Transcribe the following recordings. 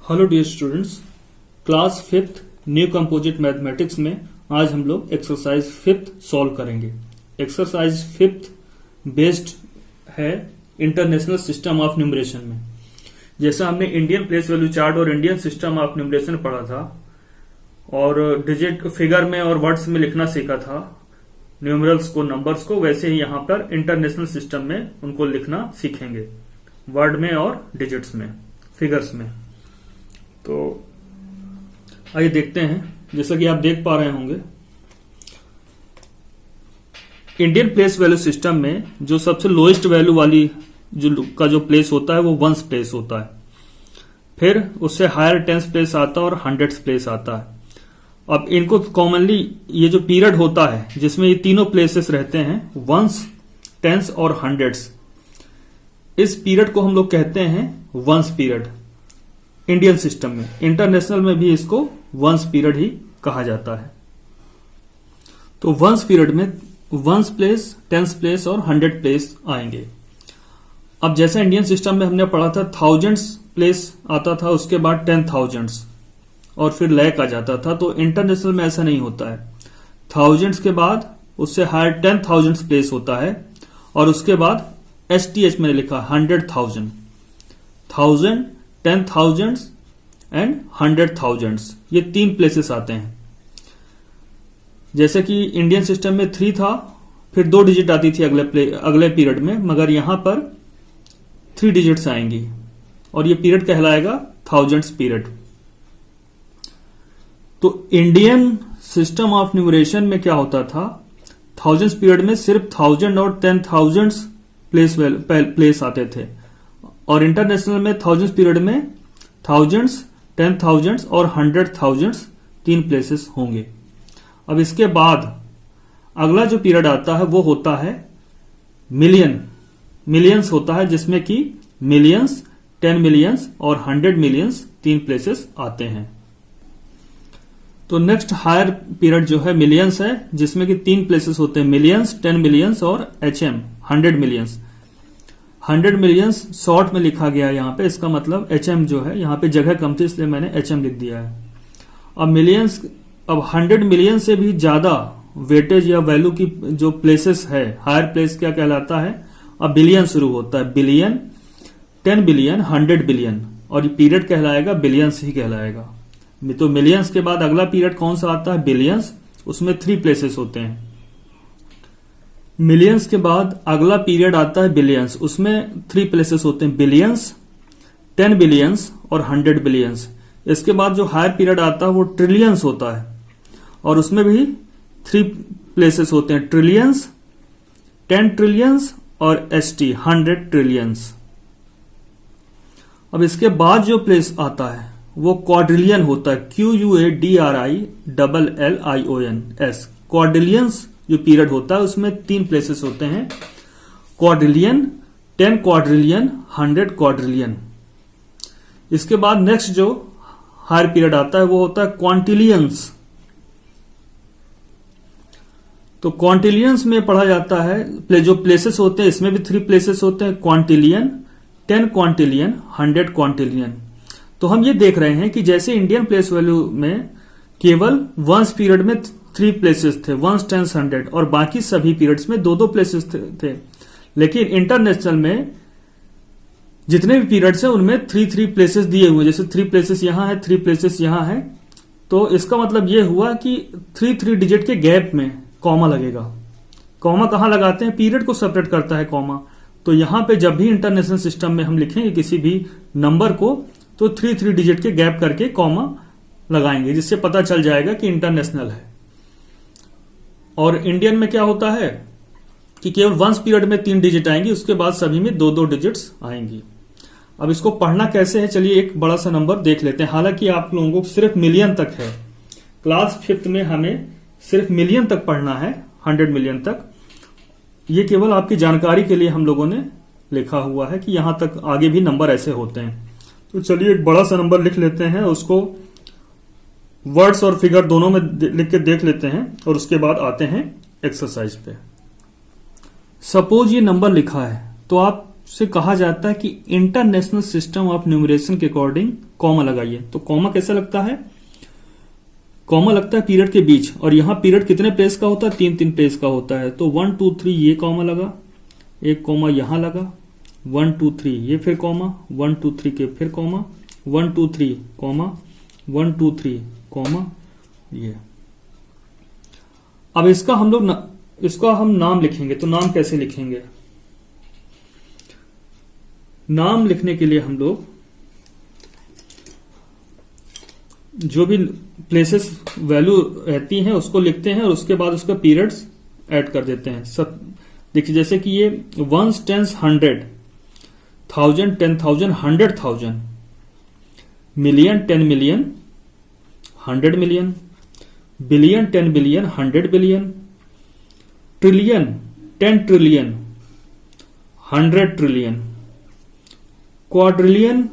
Hello dear students, class fifth new composite mathematics में आज हम लोग एक्सरसाइज फिफ्थ सॉल्व करेंगे। एक्सरसाइज फिफ्थ बेस्ड है इंटरनेशनल सिस्टम ऑफ न्यूमरेशन में। जैसा हमने इंडियन प्लेस वैल्यू चार्ट और इंडियन सिस्टम ऑफ न्यूमरेशन पढ़ा था और डिजिट फिगर में और वर्ड्स में लिखना सीखा था न्यूमरल्स को, नंबर्स को, वैसे ही यहां पर इंटरनेशनल सिस्टम में उनको लिखना सीखेंगे वर्ड में और डिजिट्स में, फिगर्स में। तो आइए देखते हैं। जैसा कि आप देख पा रहे होंगे, इंडियन प्लेस वैल्यू सिस्टम में जो सबसे लोएस्ट वैल्यू वाली जो प्लेस होता है वो वंस प्लेस होता है। फिर उससे हायर टेंस प्लेस आता है और हंड्रेड्स प्लेस आता है। अब इनको कॉमनली ये जो पीरियड होता है जिसमें ये तीनों प्लेसेस रहते हैं, वंस, टेंस और हंड्रेड्स, इस पीरियड को हम लोग कहते हैं वंस पीरियड इंडियन सिस्टम में। इंटरनेशनल में भी इसको वंस पीरियड ही कहा जाता है। तो वंस पीरियड में वंस प्लेस, टेंस प्लेस और हंड्रेड प्लेस आएंगे। अब जैसा इंडियन सिस्टम में हमने पढ़ा था थाउजेंड्स प्लेस आता था, उसके बाद 10,000 और फिर लैक आ जाता था। तो इंटरनेशनल में ऐसा नहीं होता है। थाउजेंड्स के बाद उससे हायर 10,000 प्लेस होता है और उसके बाद STH मैंने लिखा 100,000, 1000, 10,000 एंड 100,000, ये तीन प्लेसेस आते हैं। जैसे कि इंडियन सिस्टम में 3 था, फिर 2 डिजिट आती थी अगले पीरियड में, मगर यहां पर 3 डिजिट्स आएंगी और ये पीरियड कहलाएगा थाउजेंड्स पीरियड। तो इंडियन सिस्टम ऑफ न्यूमरेशन में क्या होता था, थाउजेंड्स पीरियड में सिर्फ 1000 और 10,000 प्लेस आते थे और इंटरनेशनल में थाउजेंड्स पीरियड में थाउजेंड्स, 10,000 और 100,000 तीन प्लेसेस होंगे। अब इसके बाद अगला जो पीरियड आता है वो होता है मिलियंस होता है, जिसमें कि मिलियंस, 10 मिलियंस और 100 मिलियंस तीन प्लेसेस आते हैं। तो नेक्स्ट हायर पीरियड जो है मिलियंस है, जिसमें कि तीन प्लेसेस होते हैं, मिलियंस, 10 मिलियंस और HM 100 मिलियंस। 100 मिलियंस शॉर्ट में लिखा गया है यहाँ पे, इसका मतलब HM जो है, यहाँ पे जगह कम थी इसलिए मैंने HM लिख दिया है। अब मिलियंस, अब 100 मिलियन से भी ज्यादा वेटेज या वैल्यू की जो प्लेसेस है, हायर प्लेस क्या कहलाता है, अब बिलियन शुरू होता है, बिलियन, 10 बिलियन, 100 बिलियन, और ये पीरियड कहलाएगा बिलियंस ही कहलाएगा। तो मिलियंस के बाद अगला पीरियड कौन सा आता है, बिलियंस, उसमें 3 प्लेसेस होते हैं। मिलियंस के बाद अगला पीरियड आता है बिलियंस, उसमें 3 प्लेसेस होते हैं, बिलियंस, 10 बिलियंस और 100 बिलियंस। इसके बाद जो हायर पीरियड आता है वो ट्रिलियंस होता है और उसमें भी 3 प्लेसेस होते हैं, ट्रिलियंस, 10 ट्रिलियंस और ST 100 ट्रिलियंस। अब इसके बाद जो प्लेस आता है वो क्वाड्रिलियन होता है, QUADRILLION, क्वाड्रिलियंस जो पीरियड होता है उसमें 3 प्लेसेस होते हैं, क्वाड्रिलियन, 10 क्वाड्रिलियन, 100 क्वाड्रिलियन। इसके बाद नेक्स्ट जो हायर पीरियड आता है वो होता है क्वांटिलियंस। तो क्वांटिलियंस में पढ़ा जाता है जो प्लेसेस होते हैं, इसमें भी 3 प्लेसेस होते हैं, क्वांटिलियन, 10 क्वांटिलियन, 100 क्वांटिलियन। तो हम ये देख रहे हैं कि जैसे इंडियन प्लेस वैल्यू में केवल वंस पीरियड में 3 प्लेसेस थे, वंस, टेंस, 100, और बाकी सभी पीरियड्स में 2-2 प्लेसेस थे। लेकिन इंटरनेशनल में जितने भी पीरियड्स हैं उनमें 3-3 प्लेसेस दिए हुए, जैसे 3 प्लेसेस यहां है, 3 प्लेसेस यहां है। तो इसका मतलब यह हुआ कि 3-3 डिजिट के गैप में कॉमा लगेगा। कॉमा कहां लगाते हैं, पीरियड को सेपरेट करता है कॉमा। तो यहां पे जब भी इंटरनेशनल सिस्टम में हम लिखेंगे किसी भी नंबर को, तो 3-3 डिजिट के गैप करके कॉमा लगाएंगे, जिससे पता चल जाएगा कि इंटरनेशनल है। और इंडियन में क्या होता है कि केवल वंस पीरियड में 3 डिजिट आएंगी, उसके बाद सभी में 2-2 डिजिट्स आएंगी। अब इसको पढ़ना कैसे है, चलिए एक बड़ा सा नंबर देख लेते हैं। हालांकि आप लोगों को सिर्फ मिलियन तक है, क्लास 5th में हमें सिर्फ मिलियन तक पढ़ना है, 100 मिलियन तक। ये केवल आपकी जानकारी के लिए हम लोगों ने लिखा हुआ है कि यहां तक आगे भी नंबर ऐसे होते हैं। तो चलिए एक बड़ा सा नंबर लिख लेते हैं, उसको वर्ड्स और फिगर दोनों में लिख के देख लेते हैं और उसके बाद आते हैं एक्सरसाइज पे। सपोज ये नंबर लिखा है तो आप से कहा जाता है कि इंटरनेशनल सिस्टम ऑफ न्यूमरेशन के अकॉर्डिंग कॉमा लगाइए। तो कॉमा कैसा लगता है? कॉमा लगता है पीरियड के बीच, और यहां पीरियड कितने प्लेस का होता है? 3-3 प्लेस का होता है। तो 1 2 3 ये कॉमा लगा, एक कॉमा यहां लगा, 1 2 3 ये फिर कॉमा, 1 2 3 के फिर कॉमा, 1 2 3 कॉमा, 1 2 3 कॉमा, ये। अब इसका हम नाम लिखेंगे। तो नाम कैसे लिखेंगे? नाम लिखने के लिए हम लोग जो भी प्लेसेस वैल्यू रहती हैं उसको लिखते हैं और उसके बाद उसका पीरियड्स ऐड कर देते हैं। सब देखिए, जैसे कि ये 1 10 100, 1000 10,000 100,000, million 10 million 100 million, billion 10 billion 100 billion, trillion 10 trillion 100 trillion, quadrillion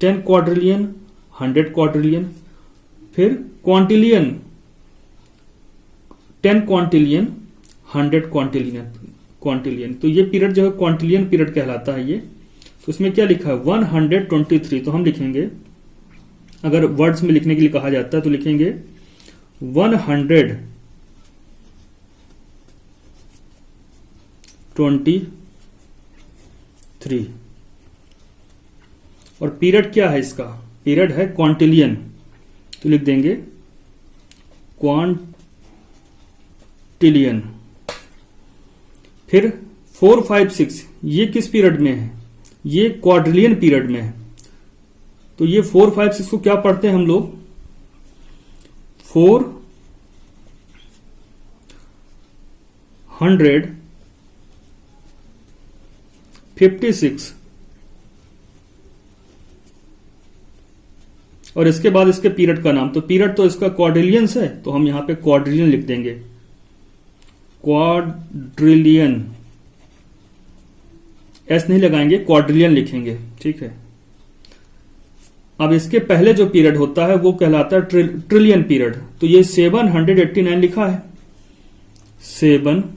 10 quadrillion 100 quadrillion, फिर क्वांटिलियन 10 क्वांटिलियन 100 क्वांटिलियन। तो ये पीरियड जो है क्वांटिलियन पीरियड कहलाता है ये। तो उसमें क्या लिखा है? 123। तो हम लिखेंगे, अगर वर्ड्स में लिखने के लिए कहा जाता है तो लिखेंगे 123। और पीरियड क्या है इसका? पीरियड है क्वांटिलियन। तो लिख देंगे क्वांटिलियन। फिर 4 5 6 ये किस पीरियड में है? ये क्वाड्रिलियन पीरियड में है। तो ये 4 5 6 को क्या पढ़ते हैं हम लोग? 456 और इसके बाद इसके पीरियड का नाम। तो पीरियड तो इसका क्वाड्रिलियंस है, तो हम यहां पे क्वाड्रिलियन लिख देंगे। क्वाड्रिलियन, एस नहीं लगाएंगे, क्वाड्रिलियन लिखेंगे। ठीक है। अब इसके पहले जो पीरियड होता है वो कहलाता है ट्रिलियन पीरियड। तो ये 789 लिखा है, 789।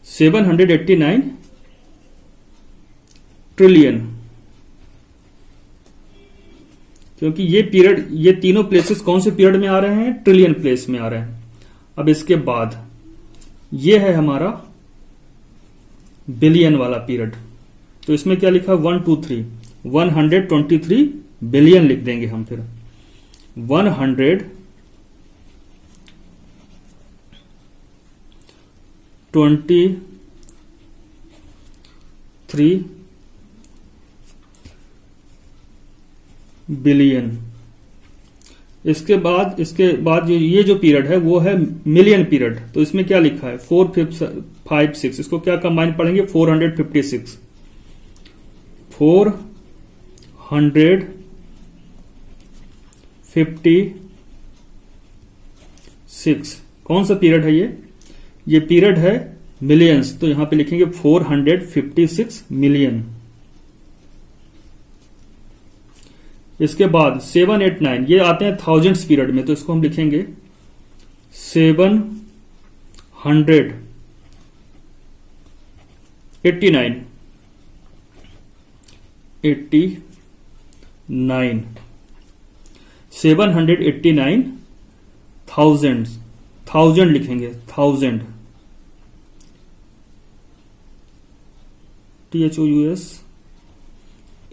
789 ट्रिलियन, क्योंकि ये पीरियड, ये तीनों प्लेसेस कौन से पीरियड में आ रहे हैं? ट्रिलियन प्लेस में आ रहे हैं। अब इसके बाद ये है हमारा बिलियन वाला पीरियड। तो इसमें क्या लिखा? 1 2 3 123 बिलियन लिख देंगे हम। फिर 123 बिलियन। इसके बाद जो ये जो पीरियड है वो है मिलियन पीरियड। तो इसमें क्या लिखा है? 4 5 6, इसको क्या कंबाइन पढ़ेंगे? 456। 456 कौन सा पीरियड है ये? ये पीरियड है मिलियंस। तो यहां पे लिखेंगे 456 मिलियन। इसके बाद 789 ये आते हैं थाउजेंड्स पीरियड में। तो इसको हम लिखेंगे 789 789 थाउजेंड लिखेंगे, 1000 THOUSAND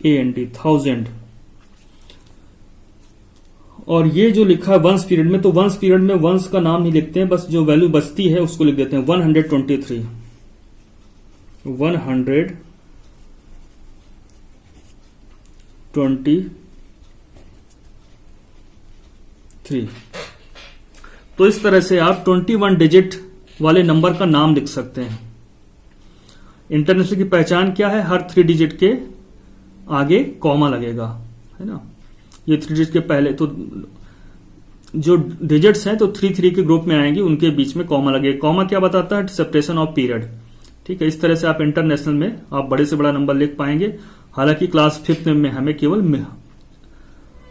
1000। और ये जो लिखा है वंस पीरियड में, तो वंस पीरियड में वंस का नाम नहीं लिखते हैं, बस जो वैल्यू बचती है उसको लिख देते हैं। 123 123। तो इस तरह से आप 21 डिजिट वाले नंबर का नाम लिख सकते हैं। इंटरनेशनल की पहचान क्या है? हर 3 डिजिट के आगे कॉमा लगेगा, है ना। ये 3 डिजिट के पहले, तो जो डिजिट्स हैं तो 3 के ग्रुप में आएंगी, उनके बीच में कॉमा लगेगा। कॉमा क्या बताता है? Separation of period. ठीक है। इस तरह से आप इंटरनेशनल में आप बड़े से बड़ा नंबर लिख पाएंगे। हालांकि क्लास 5th में हमें केवल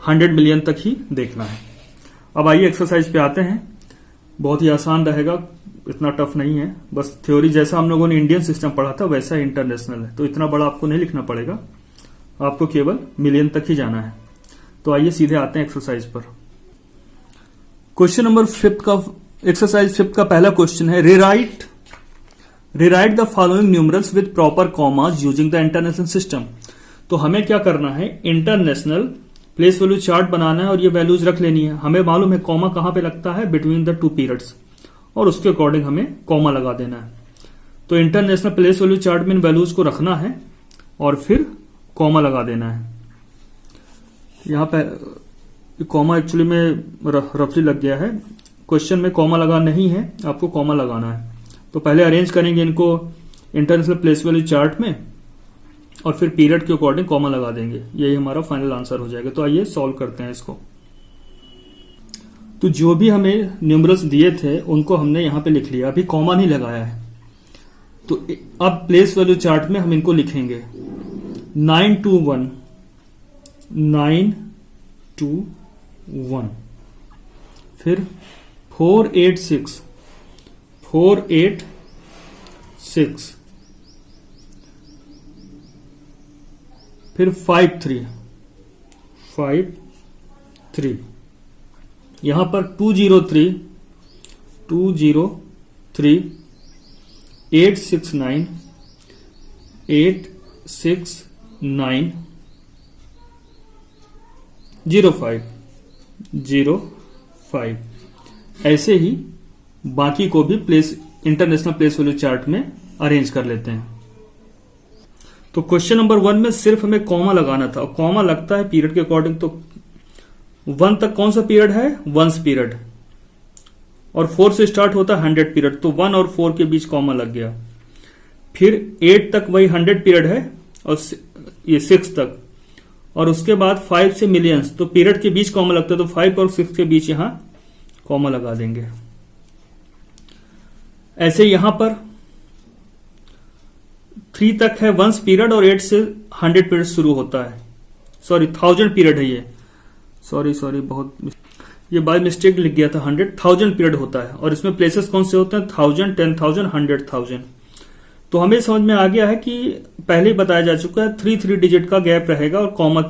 100 मिलियन तक ही देखना है। अब आइए एक्सरसाइज पे आते हैं। बहुत ही आसान रहेगा, इतना टफ नहीं है। बस थ्योरी जैसा हम लोगों ने इंडियन सिस्टम पढ़ा था वैसा इंटरनेशनल है, तो इतना बड़ा आपको नहीं लिखना पड़ेगा, आपको केवल मिलियन तक ही जाना है। तो आइए सीधे आते हैं एक्सरसाइज पर। क्वेश्चन नंबर 5 का एक्सरसाइज 5 का पहला क्वेश्चन है rewrite the following numerals with proper commas using the international system. तो हमें क्या करना है, इंटरनेशनल प्लेस वैल्यू चार्ट बनाना है और ये वैल्यूज रख लेनी है। हमें मालूम है कॉमा कहां पे लगता है, बिटवीन द 2 पीरियड्स, और उसके अकॉर्डिंग हमें कॉमा लगा देना है। तो इंटरनेशनल प्लेस वैल्यू चार्ट में इन वैल्यूज को रखना है और फिर कॉमा लगा देना है। यहां पे कॉमा एक्चुअली में रफली लग गया है, क्वेश्चन में कॉमा लगा नहीं है, आपको कॉमा लगाना है। तो पहले अरेंज करेंगे इनको इंटरनेशनल प्लेस वैल्यू चार्ट में और फिर पीरियड के अकॉर्डिंग कॉमा लगा देंगे, यही हमारा फाइनल आंसर हो जाएगा। तो आइए सॉल्व करते हैं इसको। तो जो भी हमें न्यूमरल्स दिए थे उनको हमने यहां पे लिख लिया, अभी कॉमा नहीं लगाया है। तो अब प्लेस वैल्यू चार्ट में हम इनको लिखेंगे 921 921, फिर 486 486, फिर 53 53, यहां पर 203 203, 869 869, 05 05। ऐसे ही बाकी को भी इंटरनेशनल प्लेस वैल्यू चार्ट में अरेंज कर लेते हैं। तो क्वेश्चन नंबर 1 में सिर्फ हमें कॉमा लगाना था, कॉमा लगता है पीरियड के अकॉर्डिंग। तो 1 तक कौन सा पीरियड है, 1 पीरियड, और 4 से स्टार्ट होता है 100 पीरियड, तो 1 और 4 के बीच कॉमा लग गया। फिर 8 तक वही 100 पीरियड है और ये 6 तक, और उसके बाद 5 से मिलियंस, तो पीरियड के बीच कॉमा लगता है, तो 5 और 6 के बीच यहां कॉमा लगा देंगे। ऐसे यहां पर 3 तक है 1 पीरियड और 8 से 100 पीरियड शुरू होता है, सॉरी 1000 पीरियड है ये, सॉरी बहुत ये बाय मिस्टेक लिख गया था, 1000 पीरियड होता है। और इसमें प्लेसेस कौन से होते हैं, 1000, 10,000, 100,000। तो हमें समझ में आ गया है कि पहले ही बताया जा चुका है 3 डिजिट का गैप रहेगा और कॉमा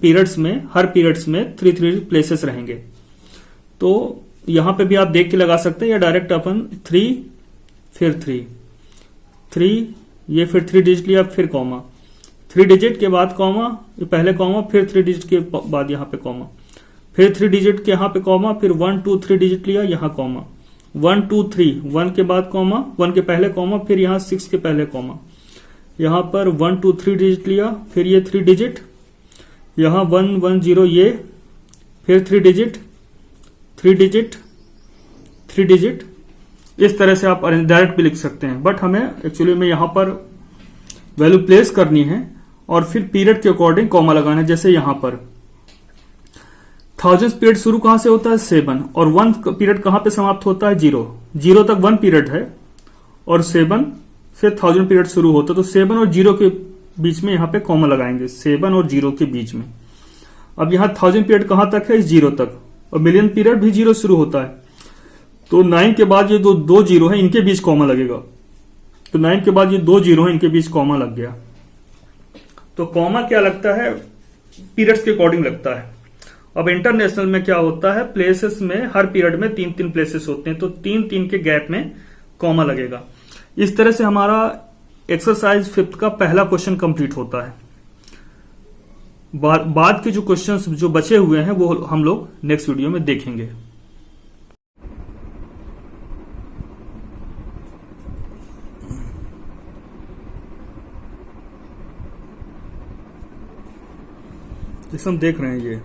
पीरियड्स में, हर पीरियड्स में 3 प्लेसेस रहेंगे। तो यहां पे भी आप देख के लगा सकते हैं, या डायरेक्ट अपन 3 फिर 3 ये फिर 3 डिजिट लिया, फिर कॉमा, 3 डिजिट के बाद कॉमा, पहले कॉमा, फिर 3 डिजिट के बाद यहां पे कॉमा, फिर 3 डिजिट के यहां पे कॉमा, फिर 1 2 3 डिजिट लिया, यहां कॉमा, 1 2 3, 1 के बाद कॉमा, 1 के पहले कॉमा, फिर यहां 6 के पहले कॉमा, यहां पर 1 2 3 डिजिट लिया, फिर ये 3 डिजिट, यहां 1 1 0 ये, फिर 3 डिजिट 3 डिजिट 3 डिजिट। इस तरह से आप डायरेक्ट भी लिख सकते हैं, बट हमें एक्चुअली में यहां पर वैल्यू प्लेस करनी है और फिर पीरियड के अकॉर्डिंग कॉमा लगाना है। जैसे यहां पर 1000 पीरियड शुरू कहां से होता है, 7, और 1 पीरियड कहां पे समाप्त होता है, 0 तक 1 पीरियड है और 7 से 1000 पीरियड शुरू होता है। तो 7 और 0 के बीच में यहां पे कॉमा लगाएंगे, 7 और 0 के बीच में। अब यहां 1000 पीरियड कहां तक है, 0 तक, और मिलियन पीरियड भी 0 शुरू होता है। तो 9 के बाद ये दो 0 है, इनके बीच कॉमा लगेगा। तो 9 के बाद ये 2 0 है, इनके बीच कॉमा लग गया। तो कॉमा क्या लगता है, पीरियड्स के अकॉर्डिंग लगता है। अब इंटरनेशनल में क्या होता है, प्लेसेस में हर पीरियड में 3 प्लेसेस होते हैं, तो 3 के गैप में कॉमा लगेगा। इस तरह से हमारा एक्सरसाइज 5 का पहला क्वेश्चन कंप्लीट होता है। बाद के जो क्वेश्चंस जो बचे हुए हैं वो हम लोग नेक्स्ट वीडियो में देखेंगे। जैसे हम देख रहे हैं ये